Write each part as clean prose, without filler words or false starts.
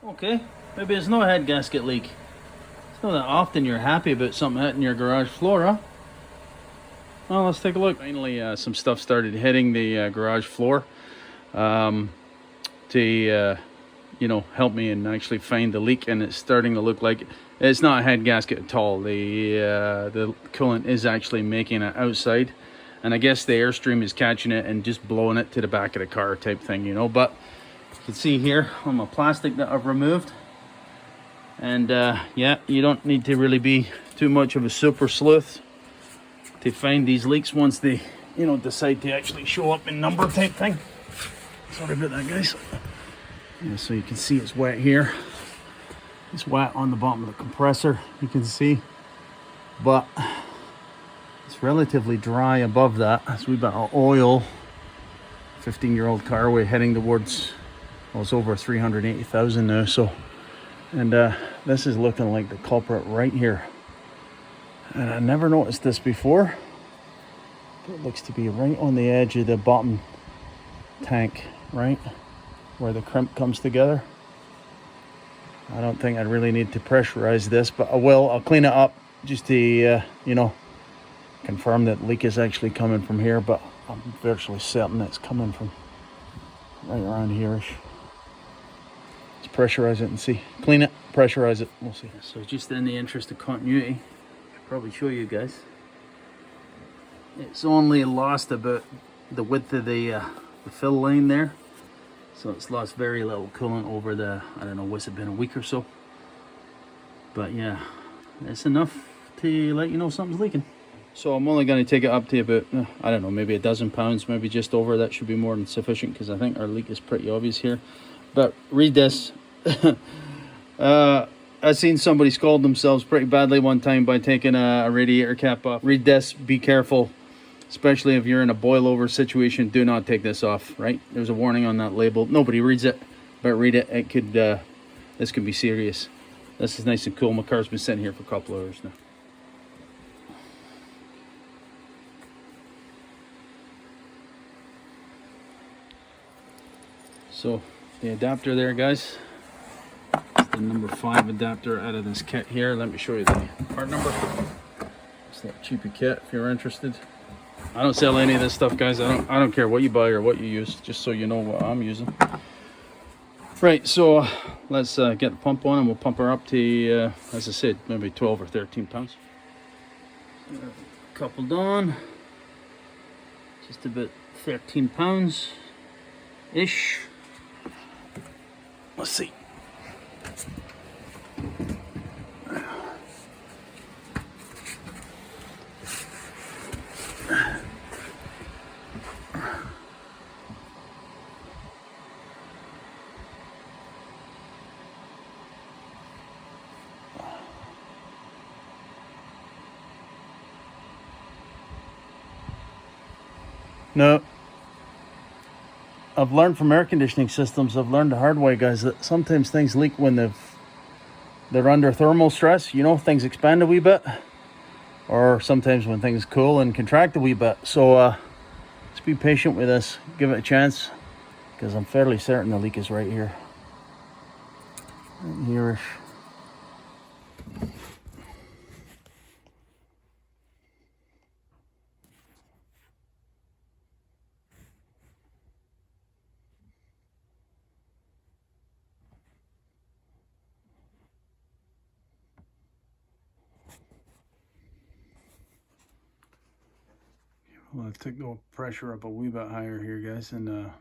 Okay, maybe it's no head gasket leak. It's not that often you're happy about something hitting your garage floor, huh? Well, let's take a look. Finally, some stuff started hitting the garage floor to, help me and actually find the leak, and it's starting to look like it's not a head gasket at all. The coolant is actually making it outside, and I guess the airstream is catching it and just blowing it to the back of the car type thing, But you can see here on my plastic that I've removed. And yeah, you don't need to really be too much of a super sleuth to find these leaks once they, decide to actually show up in number type thing. Sorry about that, guys. Yeah, so you can see it's wet here. It's wet on the bottom of the compressor, you can see. But it's relatively dry above that. It's a wee bit of oil. 15-year-old car, we're heading towards, well, it's over 380,000 now, so. And this is looking like the culprit right here. And I never noticed this before. It looks to be right on the edge of the bottom tank, right? Where the crimp comes together. I don't think I really need to pressurize this, but I will. I'll clean it up just to, confirm that leak is actually coming from here. But I'm virtually certain it's coming from right around here-ish. Pressurize it and see. Clean it, pressurize it, we'll see. So just in the interest of continuity, I should probably show you guys. It's only lost about the width of the fill line there. So it's lost very little coolant over the, I don't know, what's it been, a week or so. But yeah, it's enough to let you know something's leaking. So I'm only going to take it up to about, I don't know, maybe a dozen pounds, maybe just over. That should be more than sufficient because I think our leak is pretty obvious here. But read this. I've seen somebody scald themselves pretty badly one time by taking a radiator cap off. Read this, be careful, especially if you're in a boil over situation. Do not take this off, right? There's a warning on that label. Nobody reads it, but read it. It could, this could be serious. This is nice and cool. My car's been sitting here for a couple of hours now. So the adapter there, guys. The number 5 adapter out of this kit here. Let me show you the part number. It's that cheapy kit if you're interested. I don't sell any of this stuff, guys. I don't care what you buy or what you use, just so you know what I'm using. Right, so let's get the pump on and we'll pump her up to, as I said, maybe 12 or 13 pounds. Coupled on, just about 13 pounds ish. Let's see. No, I've learned from air conditioning systems, I've learned the hard way, guys, that sometimes things leak when they're under thermal stress. Things expand a wee bit. Or sometimes when things cool and contract a wee bit. So just be patient with this. Give it a chance. Because I'm fairly certain the leak is right here. Right here-ish. Well, I took the pressure up a wee bit higher here, guys, and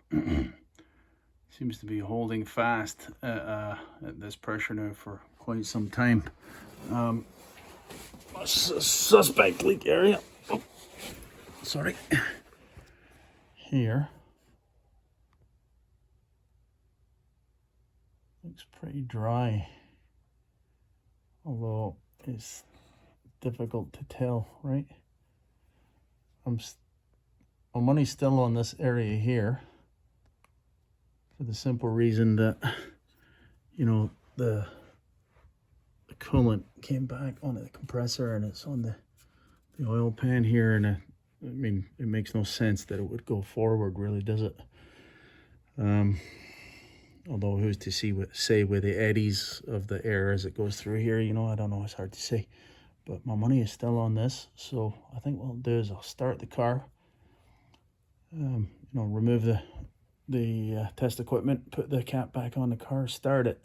seems to be holding fast at this pressure now for quite some time. Suspect leak area. Oh, sorry. Here. Looks pretty dry. Although it's difficult to tell, right? My money's still on this area here for the simple reason that, the coolant came back onto the compressor and it's on the oil pan here, and it makes no sense that it would go forward, really, does it? Although who's to say with the eddies of the air as it goes through here, you know, I don't know, it's hard to say. But my money is still on this, so I think what I'll do is I'll start the car, you know, remove the test equipment, put the cap back on the car, start it,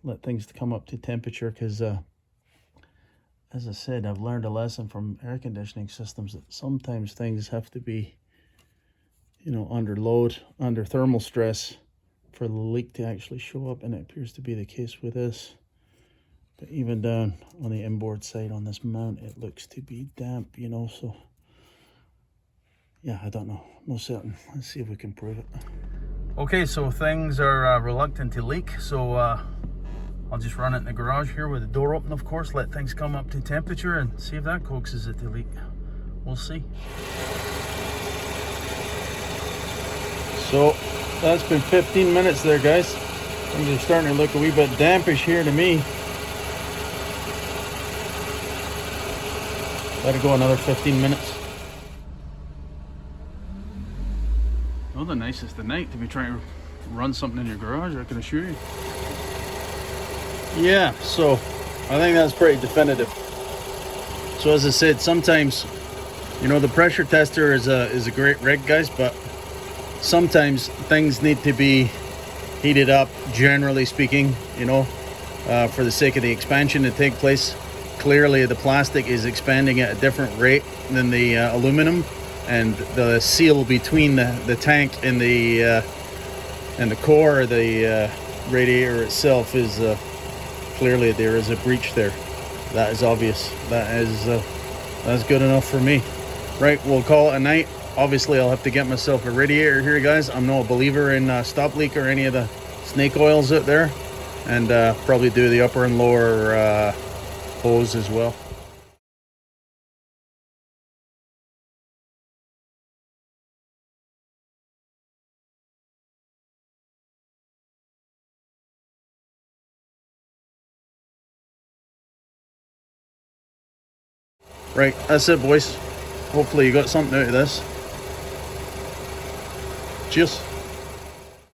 let things come up to temperature, because as I said, I've learned a lesson from air conditioning systems that sometimes things have to be, you know, under load, under thermal stress for the leak to actually show up, and it appears to be the case with this. But even down on the inboard side on this mount, it looks to be damp, you know, so yeah, I don't know, no certain. Let's see if we can prove it. Okay, so things are reluctant to leak, so I'll just run it in the garage here with the door open, of course, let things come up to temperature and see if that coaxes it to leak. We'll see. So that's been 15 minutes there, guys. Things are starting to look a wee bit dampish here to me. Let it go another 15 minutes. Well, the nicest of night to be trying to run something in your garage, I can assure you. Yeah, so I think that's pretty definitive. So as I said, sometimes, you know, the pressure tester is a great rig, guys, but sometimes things need to be heated up, generally speaking, you know, for the sake of the expansion to take place. Clearly the plastic is expanding at a different rate than the aluminum, and the seal between the tank and the core, the radiator itself, is clearly there is a breach there. That is obvious. That's good enough for me. Right, we'll call it a night. Obviously I'll have to get myself a radiator here, guys. I'm no believer in stop leak or any of the snake oils out there, and probably do the upper and lower hose as well. Right, that's it, boys. Hopefully you got something out of this. Cheers.